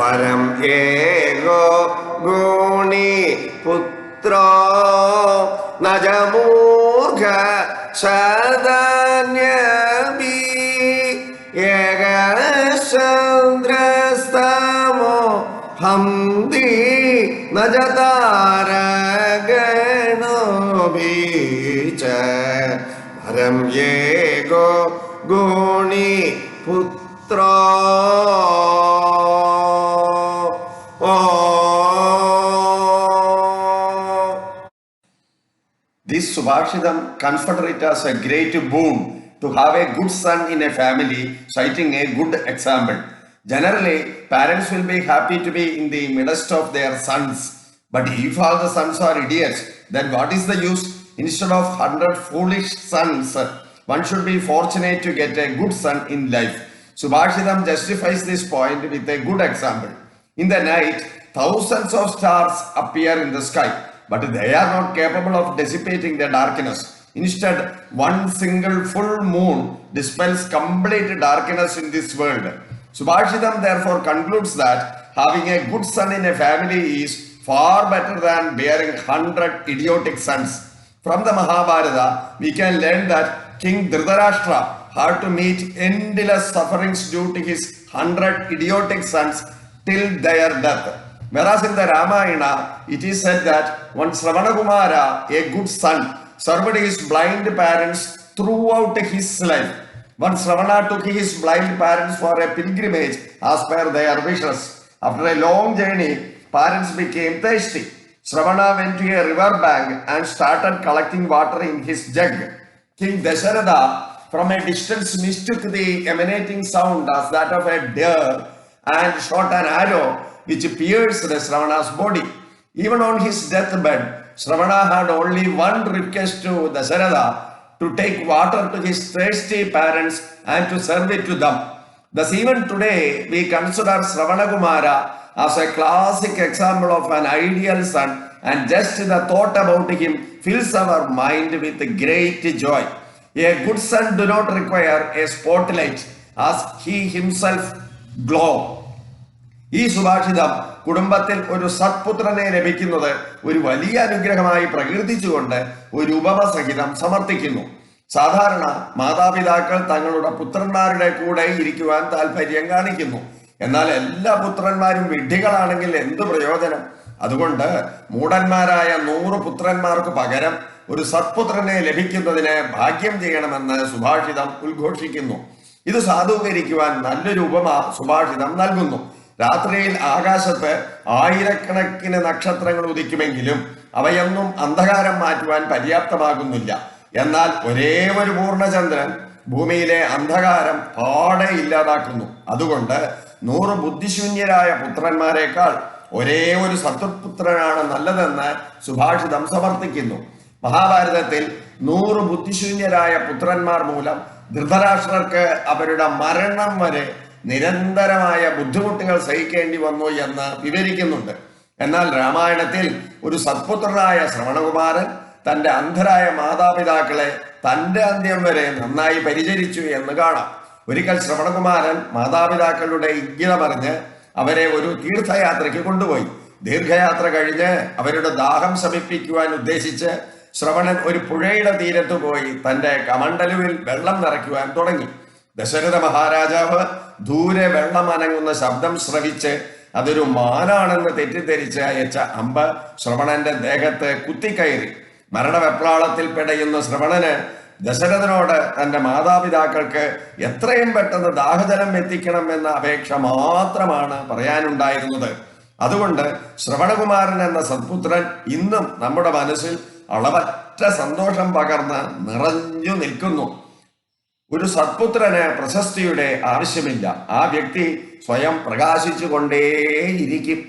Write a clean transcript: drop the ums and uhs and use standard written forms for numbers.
വരം ഏകോ ഗുണി പുത്രോ നജമൂർഘ ശതന്യബി ഏകചന്ദ്രസ്തമോ ഹംദി നജതാരഗണോബീച വരം ഏകോ ഗുണി പുത്രോ. This Subhashitam consider it as a great boon to have a good son in a family, citing a good example. Generally, parents will be happy to be in the midst of their sons. But if all the sons are idiots, then what is the use? Instead of 100 foolish sons, one should be fortunate to get a good son in life. Subhashitam justifies this point with a good example. In the night, thousands of stars appear in the sky, but they are not capable of dissipating the darkness. Instead, one single full moon dispels complete darkness in this world. Subhashitam therefore concludes that having a good son in a family is far better than bearing 100 idiotic sons. From the Mahabharata, we can learn that King Dhritarashtra had to meet endless sufferings due to his 100 idiotic sons till their death. Whereas in the Ramayana, it is said that one Sravanakumara, a good son, served his blind parents throughout his life. One Sravana took his blind parents for a pilgrimage as per their wishes. After a long journey, parents became thirsty. Sravana went to a river bank and started collecting water in his jug. King Dasharatha from a distance mistook the emanating sound as that of a deer and shot an arrow which pierced Sravana's body. Even on his deathbed, Sravana had only one request to Dasharatha, to take water to his thirsty parents and to serve it to them. Thus even today, we consider Sravanakumara as a classic example of an ideal son, and just the thought about him fills our mind with great joy. A good son do not require a spotlight as he himself glow. ഈ സുഭാഷിതം കുടുംബത്തിൽ ഒരു സത്പുത്രനെ ലഭിക്കുന്നത് ഒരു വലിയ അനുഗ്രഹമായി പ്രകീർത്തിച്ചുകൊണ്ട് ഒരു ഉപമ സഹിതം സമർത്ഥിക്കുന്നു. സാധാരണ മാതാപിതാക്കൾ തങ്ങളുടെ പുത്രന്മാരുടെ കൂടെ ഇരിക്കുവാൻ താല്പര്യം കാണിക്കുന്നു. എന്നാൽ എല്ലാ പുത്രന്മാരും വിഡ്ഢികളാണെങ്കിൽ എന്ത് പ്രയോജനം? അതുകൊണ്ട് മൂഢന്മാരായ 100 പുത്രന്മാർക്ക് പകരം ഒരു സത്പുത്രനെ ലഭിക്കുന്നതിന് ഭാഗ്യം ചെയ്യണമെന്ന് സുഭാഷിതം ഉദ്ഘോഷിക്കുന്നു. ഇത് സാധൂകരിക്കുവാൻ നല്ലൊരു ഉപമ സുഭാഷിതം നൽകുന്നു. രാത്രിയിൽ ആകാശത്ത് ആയിരക്കണക്കിന് നക്ഷത്രങ്ങൾ ഉദിക്കുമെങ്കിലും അവയൊന്നും അന്ധകാരം മാറ്റുവാൻ പര്യാപ്തമാകുന്നില്ല. എന്നാൽ ഒരേ ഒരു പൂർണ്ണചന്ദ്രൻ ഭൂമിയിലെ അന്ധകാരം പാടെ ഇല്ലാതാക്കുന്നു. അതുകൊണ്ട് 100 ബുദ്ധിശൂന്യരായ പുത്രന്മാരെക്കാൾ ഒരേ ഒരു സത്പുത്രനാണ് നല്ലതെന്ന് സുഭാഷിതം സമർത്ഥിക്കുന്നു. മഹാഭാരതത്തിൽ 100 ബുദ്ധിശൂന്യരായ പുത്രന്മാർ മൂലം ധൃതരാഷ്ട്രർക്ക് അവരുടെ മരണം വരെ നിരന്തരമായ ബുദ്ധിമുട്ടുകൾ സഹിക്കേണ്ടി വന്നു എന്ന് വിവരിക്കുന്നുണ്ട്. എന്നാൽ രാമായണത്തിൽ ഒരു സത്പുത്രനായ ശ്രവണകുമാരൻ തന്റെ അന്ധരായ മാതാപിതാക്കളെ തന്റെ അന്ത്യം വരെ നന്നായി പരിചരിച്ചു എന്ന് കാണാം. ഒരിക്കൽ ശ്രവണകുമാരൻ മാതാപിതാക്കളുടെ ഇംഗിതമറിഞ്ഞ് അവരെ ഒരു തീർത്ഥയാത്രയ്ക്ക് കൊണ്ടുപോയി. ദീർഘയാത്ര കഴിഞ്ഞ് അവരുടെ ദാഹം ശമിപ്പിക്കുവാൻ ഉദ്ദേശിച്ച് ശ്രവണൻ ഒരു പുഴയുടെ തീരത്ത് പോയി തന്റെ കമണ്ടലുവിൽ വെള്ളം നിറയ്ക്കുവാൻ തുടങ്ങി. ദശരഥ മഹാരാജാവ് ദൂരെ വെള്ളം അനങ്ങുന്ന ശബ്ദം ശ്രവിച്ച് അതൊരു മാനാണെന്ന് തെറ്റിദ്ധരിച്ച് അയച്ച അമ്പ് ശ്രവണന്റെ ദേഹത്ത് കുത്തിക്കയറി. മരണവെപ്രാളത്തിൽ പിടയുന്ന ശ്രവണന് ദശരഥനോട് തന്റെ മാതാപിതാക്കൾക്ക് എത്രയും പെട്ടെന്ന് ദാഹജലം എത്തിക്കണം എന്ന അപേക്ഷ മാത്രമാണ് പറയാനുണ്ടായിരുന്നത്. അതുകൊണ്ട് ശ്രവണകുമാരൻ എന്ന സത്പുത്രൻ ഇന്നും നമ്മുടെ മനസ്സിൽ അളവറ്റ സന്തോഷം പകർന്ന് നിറഞ്ഞു നിൽക്കുന്നു. ഒരു സത്പുത്രന് പ്രശസ്തിയുടെ ആവശ്യമില്ല. ആ വ്യക്തി സ്വയം പ്രകാശിച്ചു കൊണ്ടേയിരിക്കും.